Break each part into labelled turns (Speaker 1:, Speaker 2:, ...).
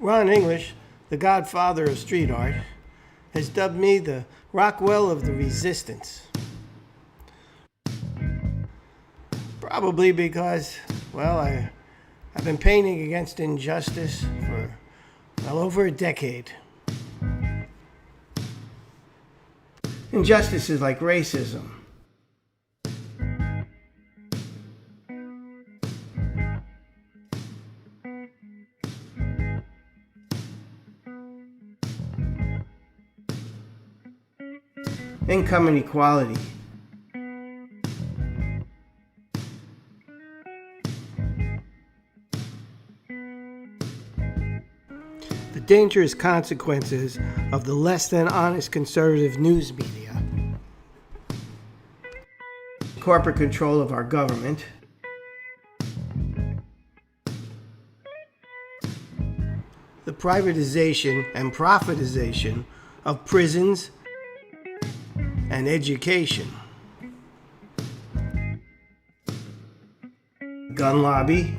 Speaker 1: Ron English, the godfather of street art, has dubbed me the Rockwell of the Resistance. Probably because, well, I've been painting against injustice for well over a decade. Injustices like racism, income inequality, the dangerous consequences of the less than honest conservative news media, corporate control of our government, the privatization and profitization of prisons and education, gun lobby,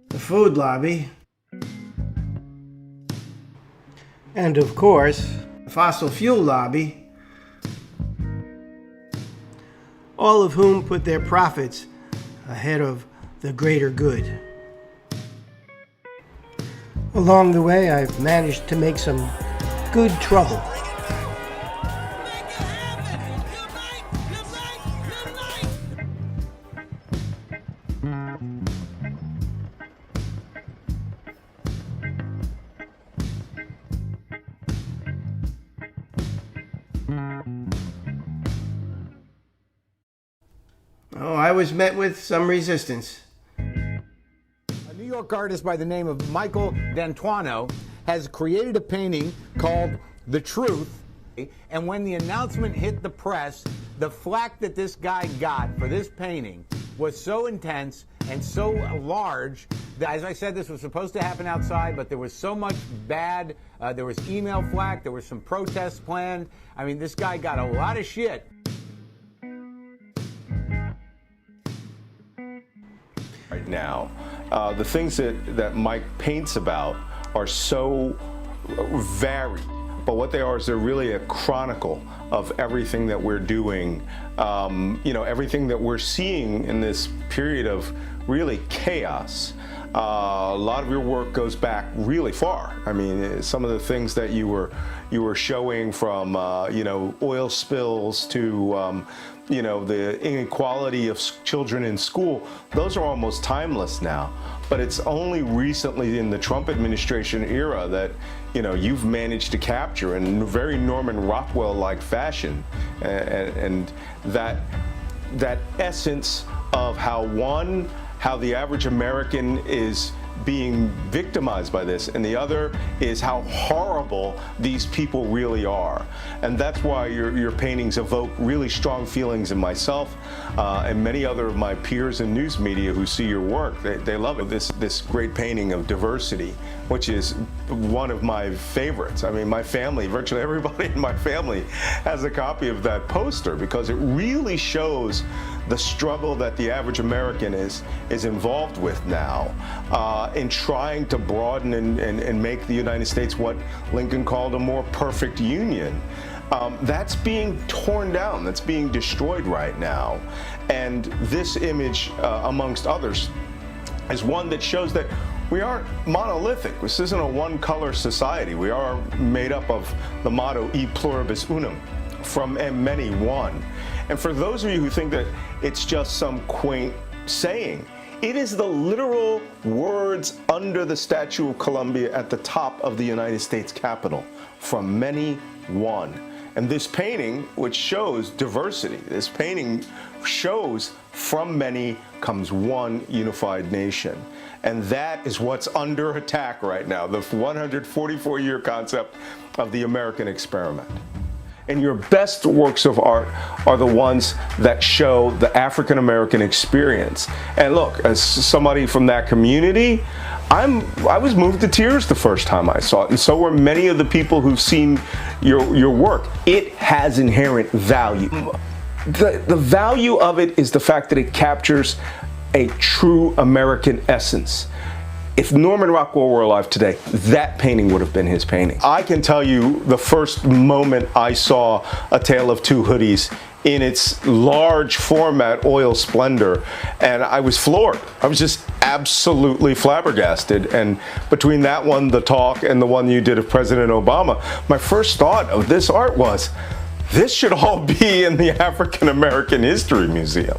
Speaker 1: the food lobby, and of course, the fossil fuel lobby, all of whom put their profits ahead of the greater good. Along the way, I've managed to make some good trouble. Oh, I was met with some resistance.
Speaker 2: A New York artist by the name of Michael D'Antuono has created a painting called The Truth. And when the announcement hit the press, the flack that this guy got for this painting was so intense and so large that, as I said, this was supposed to happen outside, but there was so much bad. There was email flack. There was some protests planned. I mean, this guy got a lot of shit.
Speaker 3: Right now, the things that Mike paints about are so varied, but what they are is they're really a chronicle of everything that we're doing, everything that we're seeing in this period of really chaos. A lot of your work goes back really far. I mean, some of the things that you were showing from oil spills to the inequality of children in school, those are almost timeless now. But it's only recently in the Trump administration era that you've managed to capture in very Norman Rockwell-like fashion, and that essence of how the average American is being victimized by this, and the other is how horrible these people really are. And that's why your paintings evoke really strong feelings in myself and many other of my peers in news media who see your work. They love it. This great painting of diversity, which is one of my favorites. I mean, my family, virtually everybody in my family has a copy of that poster because it really shows the struggle that the average American is involved with now in trying to broaden and make the United States what Lincoln called a more perfect union. That's being torn down, that's being destroyed right now. And this image, amongst others, is one that shows that we aren't monolithic. This isn't a one-color society. We are made up of the motto, e pluribus unum, from many one. And for those of you who think that it's just some quaint saying, it is the literal words under the Statue of Columbia at the top of the United States Capitol, from many one. And this painting, which shows diversity, this painting shows from many comes one unified nation. And that is what's under attack right now, the 144-year concept of the American experiment. And your best works of art are the ones that show the African American experience. And look, as somebody from that community, I was moved to tears the first time I saw it, and so were many of the people who've seen your work. It has inherent value. The value of it is the fact that it captures a true American essence. If Norman Rockwell were alive today, that painting would have been his painting. I can tell you the first moment I saw A Tale of Two Hoodies in its large format oil splendor, and I was floored. I was just absolutely flabbergasted. And between that one, The Talk, and the one you did of President Obama, my first thought of this art was, this should all be in the African American History Museum.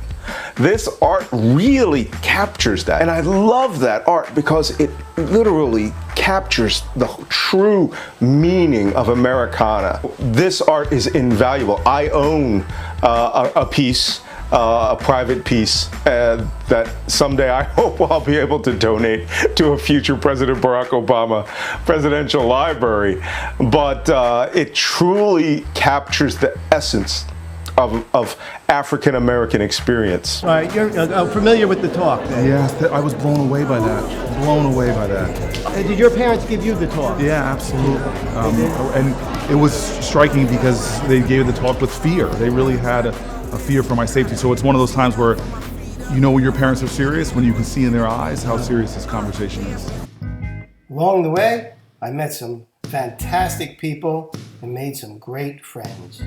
Speaker 3: This art really captures that. And I love that art because it literally captures the true meaning of Americana. This art is invaluable. I own a piece, a private piece that someday I hope I'll be able to donate to a future President Barack Obama presidential library. But it truly captures the essence of African American experience.
Speaker 1: All right, you're familiar with The Talk, then?
Speaker 4: Yeah, I was blown away by that. Blown away by that.
Speaker 1: Did your parents give you The Talk?
Speaker 4: Yeah, absolutely. And it was striking because they gave The Talk with fear. They really had a fear for my safety. So it's one of those times where you know when your parents are serious, when you can see in their eyes how serious this conversation is.
Speaker 1: Along the way, I met some fantastic people and made some great friends.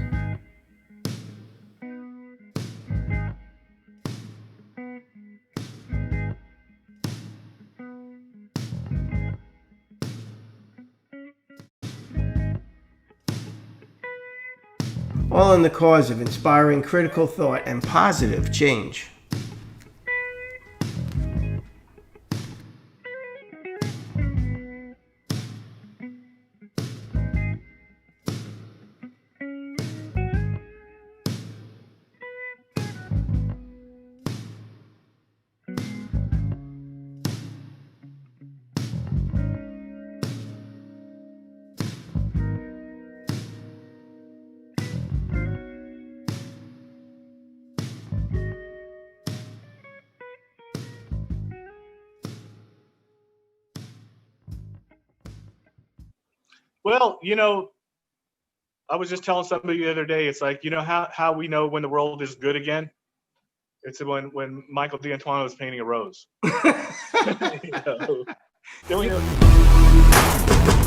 Speaker 1: All in the cause of inspiring critical thought and positive change.
Speaker 5: Well, you know, I was just telling somebody the other day, it's like, you know how we know when the world is good again? It's when Michael D'Antuono is painting a rose. You know, then we know.